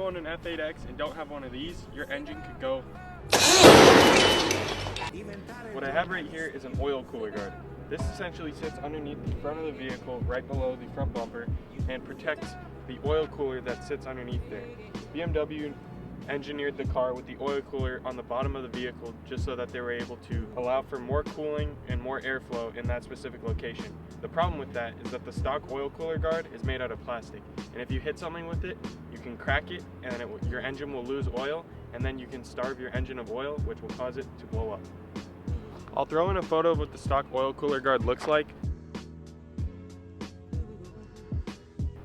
own an F8X and don't have one of these, your engine could go. What I have right here is an oil cooler guard. This essentially sits underneath the front of the vehicle, right below the front bumper, and protects the oil cooler that sits underneath there. BMW engineered the car with the oil cooler on the bottom of the vehicle just so that they were able to allow for more cooling and more airflow in that specific location. The problem with that is that the stock oil cooler guard is made out of plastic, and if you hit something with it, you can crack it and then your engine will lose oil, and then you can starve your engine of oil, which will cause it to blow up. I'll throw in a photo of what the stock oil cooler guard looks like,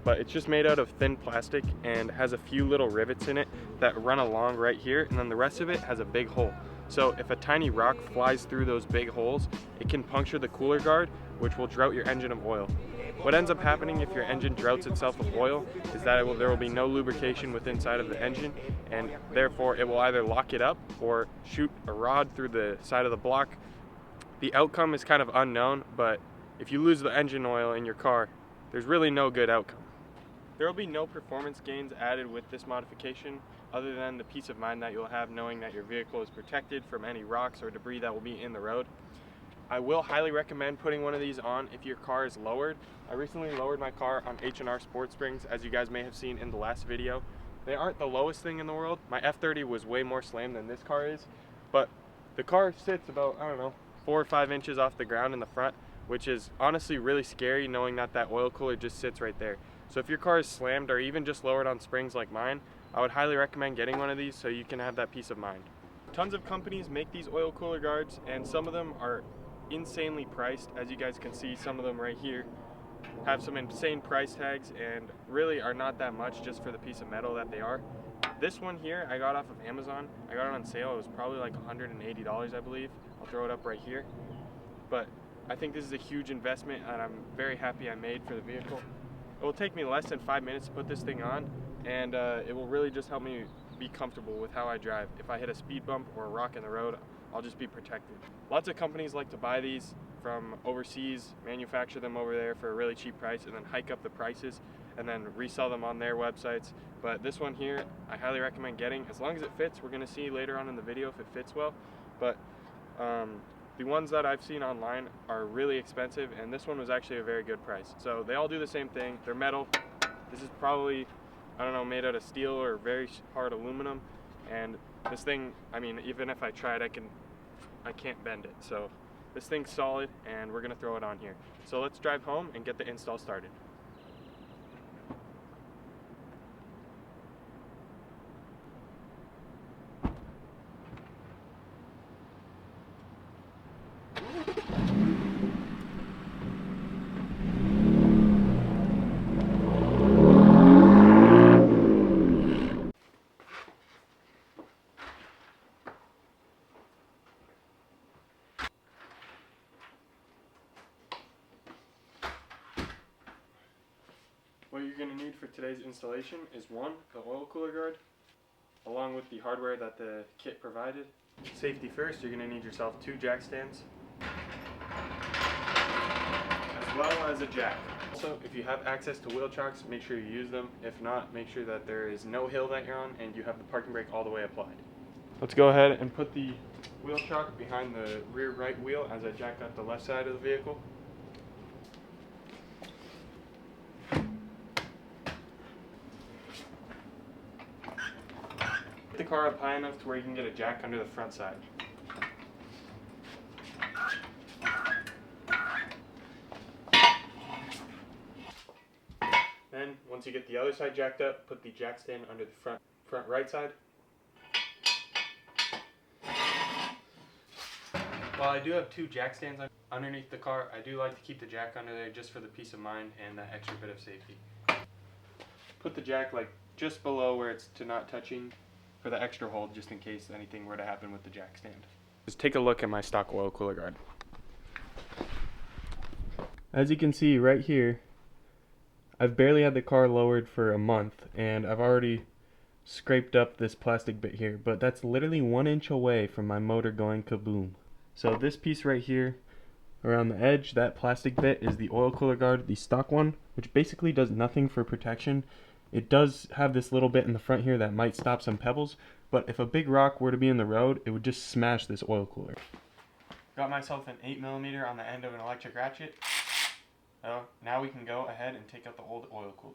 but it's just made out of thin plastic and has a few little rivets in it that run along right here, and then the rest of it has a big hole. So if a tiny rock flies through those big holes, it can puncture the cooler guard, which will drought your engine of oil. What ends up happening if your engine droughts itself of oil is that there will be no lubrication within inside of the engine, and therefore it will either lock it up or shoot a rod through the side of the block. The outcome is kind of unknown, but if you lose the engine oil in your car, there's really no good outcome. There will be no performance gains added with this modification other than the peace of mind that you'll have knowing that your vehicle is protected from any rocks or debris that will be in the road. I will highly recommend putting one of these on if your car is lowered. I recently lowered my car on H&R Sport Springs, as you guys may have seen in the last video. They aren't the lowest thing in the world. My F30 was way more slammed than this car is, but the car sits about, 4 or 5 inches off the ground in the front, which is honestly really scary knowing that that oil cooler just sits right there. So if your car is slammed or even just lowered on springs like mine, I would highly recommend getting one of these so you can have that peace of mind. Tons of companies make these oil cooler guards, and some of them are insanely priced. As you guys can see, some of them right here have some insane price tags and really are not that much just for the piece of metal that they are. This one here I got off of Amazon. I got it on sale. It was probably like $180, I believe. I'll throw it up right here. But I think this is a huge investment and I'm very happy I made for the vehicle. It will take me less than 5 minutes to put this thing on, and it will really just help me be comfortable with how I drive. If I hit a speed bump or a rock in the road, I'll just be protected. Lots of companies like to buy these from overseas, manufacture them over there for a really cheap price, and then hike up the prices and then resell them on their websites. But this one here, I highly recommend getting, as long as it fits. We're gonna see later on in the video if it fits well. But the ones that I've seen online are really expensive, and this one was actually a very good price. So they all do the same thing. They're metal. This is probably, made out of steel or very hard aluminum. And this thing, even if I tried, I can't bend it. So this thing's solid, and we're gonna throw it on here. So let's drive home and get the install started. What you're going to need for today's installation is one, the oil cooler guard, along with the hardware that the kit provided. Safety first, you're going to need yourself 2 jack stands, as well as a jack. Also, if you have access to wheel chocks, make sure you use them. If not, make sure that there is no hill that you're on and you have the parking brake all the way applied. Let's go ahead and put the wheel chock behind the rear right wheel as I jack up the left side of the vehicle. Get the car up high enough to where you can get a jack under the front side. Then, once you get the other side jacked up, put the jack stand under the front right side. While I do have 2 jack stands underneath the car, I do like to keep the jack under there just for the peace of mind and that extra bit of safety. Put the jack like just below where it's to not touching for the extra hold, just in case anything were to happen with the jack stand. Just take a look at my stock oil cooler guard. As you can see right here, I've barely had the car lowered for a month and I've already scraped up this plastic bit here, but that's literally 1 inch away from my motor going kaboom. So this piece right here around the edge, that plastic bit is the oil cooler guard, the stock one, which basically does nothing for protection. It does have this little bit in the front here that might stop some pebbles, but if a big rock were to be in the road, it would just smash this oil cooler. Got myself an 8mm on the end of an electric ratchet. So now we can go ahead and take out the old oil cooler.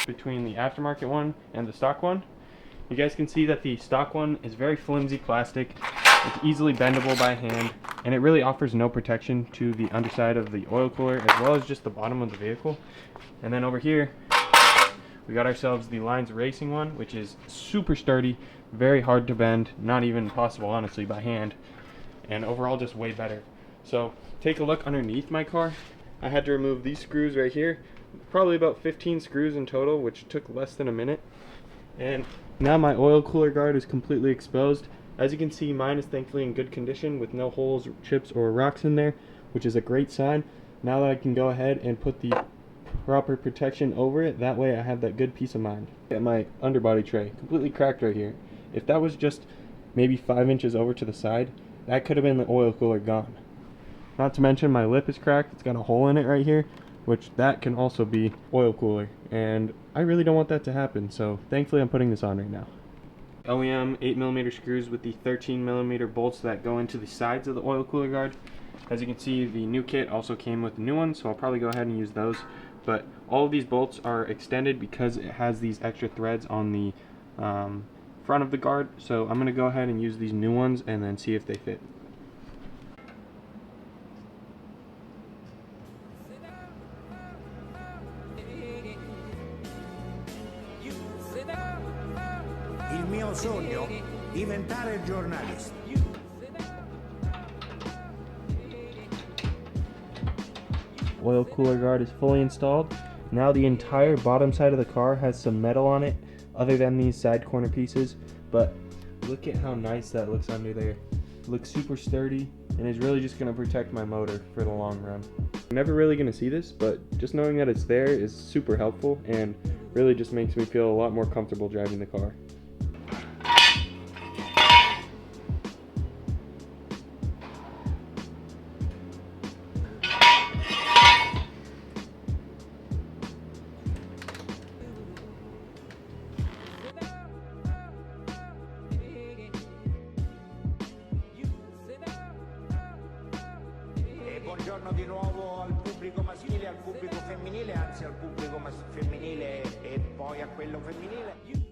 Between the aftermarket one and the stock one, you guys can see that the stock one is very flimsy plastic. It's easily bendable by hand, and it really offers no protection to the underside of the oil cooler as well as just the bottom of the vehicle. And then over here we got ourselves the Lines Racing one, which is super sturdy, very hard to bend, not even possible honestly by hand, and overall just way better. So take a look underneath my car. I had to remove these screws right here, probably about 15 screws in total, which took less than a minute. And now my oil cooler guard is completely exposed. As you can see, mine is thankfully in good condition with no holes, chips, or rocks in there, which is a great sign. Now that I can go ahead and put the proper protection over it, that way I have that good peace of mind. At my underbody tray, completely cracked right here. If that was just maybe 5 inches over to the side, that could have been the oil cooler gone. Not to mention my lip is cracked, it's got a hole in it right here, which that can also be oil cooler, and I really don't want that to happen, so thankfully I'm putting this on right now. OEM 8mm screws with the 13mm bolts that go into the sides of the oil cooler guard. As you can see, the new kit also came with the new one, so I'll probably go ahead and use those. But all of these bolts are extended because it has these extra threads on the front of the guard, so I'm going to go ahead and use these new ones and then see if they fit. Il mio sogno, diventare giornalista. Oil cooler guard is fully installed. Now the entire bottom side of the car has some metal on it, other than these side corner pieces, but look at how nice that looks under there. It looks super sturdy and is really just going to protect my motor for the long run. I'm never really going to see this, but just knowing that it's there is super helpful and really just makes me feel a lot more comfortable driving the car. Buongiorno di nuovo al pubblico maschile e al pubblico femminile, anzi al pubblico femminile e poi a quello femminile.